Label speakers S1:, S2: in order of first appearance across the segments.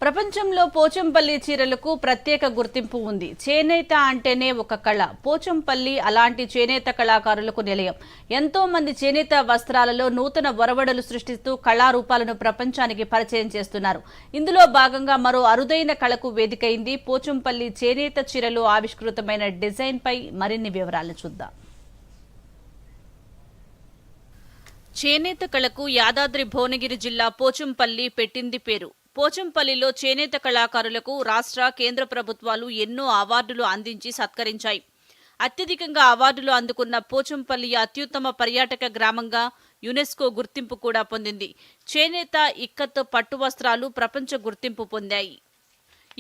S1: ప్రపంచంలో పోచంపల్లి చీరలకు ప్రత్యేక గుర్తింపు ఉంది. చేనేత అంటేనే ఒక కళ. పోచంపల్లి అలాంటి చేనేత కళాకారులకు నిలయం. ఎంతో మంది చేనేత వస్త్రాలలో నూతన ఒరవడలు సృష్టిస్తూ కళారూపాలను ప్రపంచానికి పరిచయం చేస్తున్నారు. ఇందులో భాగంగా మరో అరుదైన కళకు వేదికైంది పోచంపల్లి చేనేత చీరలో ఆవిష్కృతమైన డిజైన్ పై మరిన్ని వివరాలు చూద్దాం. చేనేత కళకు యాదాద్రి భువనగిరి జిల్లా పోచంపల్లి పెట్టింది పేరు. పోచంపల్లిలో చేనేత కళాకారులకు రాష్ట్ర, కేంద్ర ప్రభుత్వాలు ఎన్నో అవార్డులు అందించి సత్కరించాయి. అత్యధికంగా అవార్డులు అందుకున్న పోచంపల్లి అత్యుత్తమ పర్యాటక గ్రామంగా యునెస్కో గుర్తింపు కూడా పొందింది. చేనేత, ఇక్కత్, పట్టు వస్త్రాలు ప్రపంచ గుర్తింపు పొందాయి.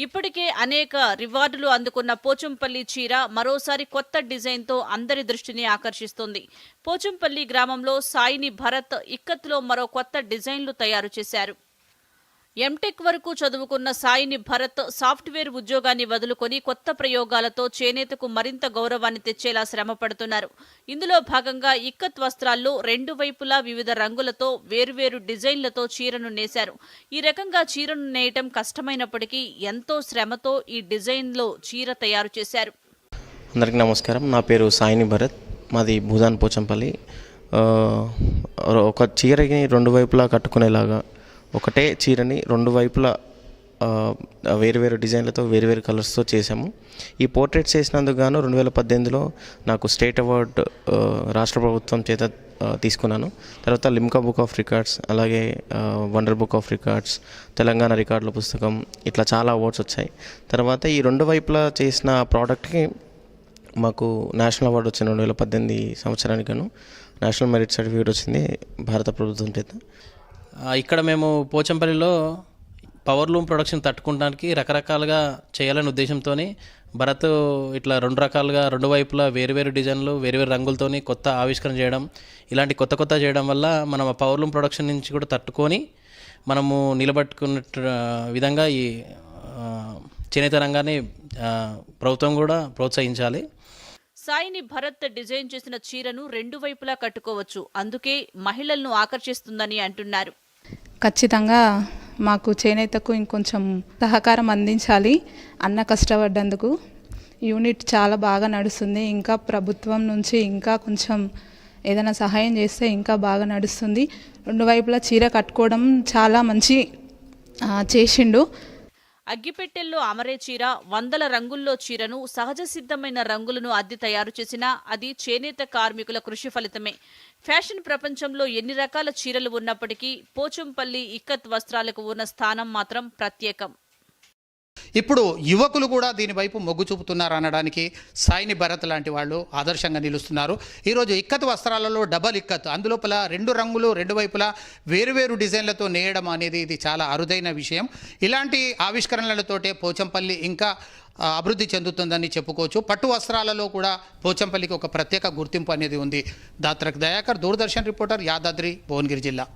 S1: ఇప్పటికే అనేక రివార్డులు అందుకున్న పోచంపల్లి చీర మరోసారి కొత్త డిజైన్తో అందరి దృష్టిని ఆకర్షిస్తోంది. పోచంపల్లి గ్రామంలో సాయిని భరత్ ఇక్కత్లో మరో కొత్త డిజైన్లు తయారు చేశారు. ఎంటెక్ వరకు చదువుకున్న సాయిని భరత్ సాఫ్ట్వేర్ ఉద్యోగాన్ని వదులుకొని కొత్త ప్రయోగాలతో చేనేతకు మరింత గౌరవాన్ని తెచ్చేలా శ్రమ పడుతున్నారు. ఇందులో భాగంగా ఇక్కత్ వస్త్రాల్లో రెండు వైపులా వివిధ రంగులతో వేర్వేరు డిజైన్లతో చీరను నేశారు. ఈ రకంగా చీరను నేయటం కష్టమైనప్పటికీ ఎంతో శ్రమతో ఈ డిజైన్లో చీర తయారు చేశారు.
S2: అందరికీ నమస్కారం. నా పేరు సాయిని భరత్. మాది భూదాన్ పోచంపల్లి. ఒక చీరని రెండు వైపులా కట్టుకునేలాగా ఒకటే చీరని రెండు వైపులా వేరువేరు డిజైన్లతో వేరువేరు కలర్స్తో చేశాము. ఈ పోర్ట్రేట్స్ చేసినందుకు గాను 2018లో నాకు స్టేట్ అవార్డు రాష్ట్ర ప్రభుత్వం చేత తీసుకున్నాను. తర్వాత లిమ్కా బుక్ ఆఫ్ రికార్డ్స్, అలాగే wonder book of records, Telangana రికార్డుల పుస్తకం, ఇట్లా చాలా అవార్డ్స్ వచ్చాయి. తర్వాత ఈ రెండు వైపులా చేసిన ప్రోడక్ట్కి మాకు నేషనల్ అవార్డు వచ్చింది. 2018 సంవత్సరానికి గాను నేషనల్ మెరిట్ సర్టిఫికేట్ వచ్చింది భారత ప్రభుత్వం చేత.
S3: ఇక్కడ మేము పోచంపల్లిలో పవర్ లూమ్ ప్రొడక్షన్ తట్టుకోవడానికి రకరకాలుగా చేయాలనే ఉద్దేశంతో భరత్ ఇట్లా రెండు రకాలుగా రెండు వైపులా వేరువేరు డిజైన్లు వేరువేరు రంగులతోని కొత్త ఆవిష్కరణ చేయడం, ఇలాంటి కొత్త చేయడం వల్ల మనం పవర్ లూమ్ ప్రొడక్షన్ నుంచి కూడా తట్టుకొని మనము నిలబట్టుకున్న విధంగా ఈ చేనేత రంగాన్ని ప్రభుత్వం కూడా ప్రోత్సహించాలి.
S1: సాయిని భరత్ డిజైన్ చేసిన చీరను రెండు వైపులా కట్టుకోవచ్చు. అందుకే మహిళలను ఆకర్షిస్తుందని అంటున్నారు.
S4: ఖచ్చితంగా మాకు చేనేతకు ఇంకొంచెం సహకారం అందించాలి. అన్న కష్టపడ్డందుకు యూనిట్ చాలా బాగా నడుస్తుంది. ఇంకా ప్రభుత్వం నుంచి ఇంకా కొంచెం ఏదైనా సహాయం చేస్తే ఇంకా బాగా నడుస్తుంది. రెండు వైపులా చీర కట్టుకోవడం చాలా మంచి చేసిండు.
S1: అగ్గిపెట్టెల్లో అమరే చీర, వందల రంగుల్లో చీరను సహజ సిద్ధమైన రంగులను అద్ది తయారు చేసినా అది చేనేత కార్మికుల కృషి ఫలితమే. ఫ్యాషన్ ప్రపంచంలో ఎన్ని రకాల చీరలు ఉన్నప్పటికీ పోచంపల్లి ఇక్కత్ వస్త్రాలకు ఉన్న స్థానం మాత్రం ప్రత్యేకం.
S5: ఇప్పుడు యువకులు కూడా దీనివైపు మొగ్గు చూపుతున్నారు అనడానికి సాయిని భరత్ లాంటి వాళ్ళు ఆదర్శంగా నిలుస్తున్నారు. ఈరోజు ఇక్కత్ వస్త్రాలలో డబల్ ఇక్కత్, అందులోపల రెండు రంగులు రెండు వైపులా వేరువేరు డిజైన్లతో నేయడం అనేది ఇది చాలా అరుదైన విషయం. ఇలాంటి ఆవిష్కరణలతోటే పోచంపల్లి ఇంకా అభివృద్ధి చెందుతుందని చెప్పుకోవచ్చు. పట్టు వస్త్రాలలో కూడా పోచంపల్లికి ఒక ప్రత్యేక గుర్తింపు అనేది ఉంది. దాత్రక్ దయాకర్, దూరదర్శన్ రిపోర్టర్, యాదాద్రి భువనగిరి జిల్లా.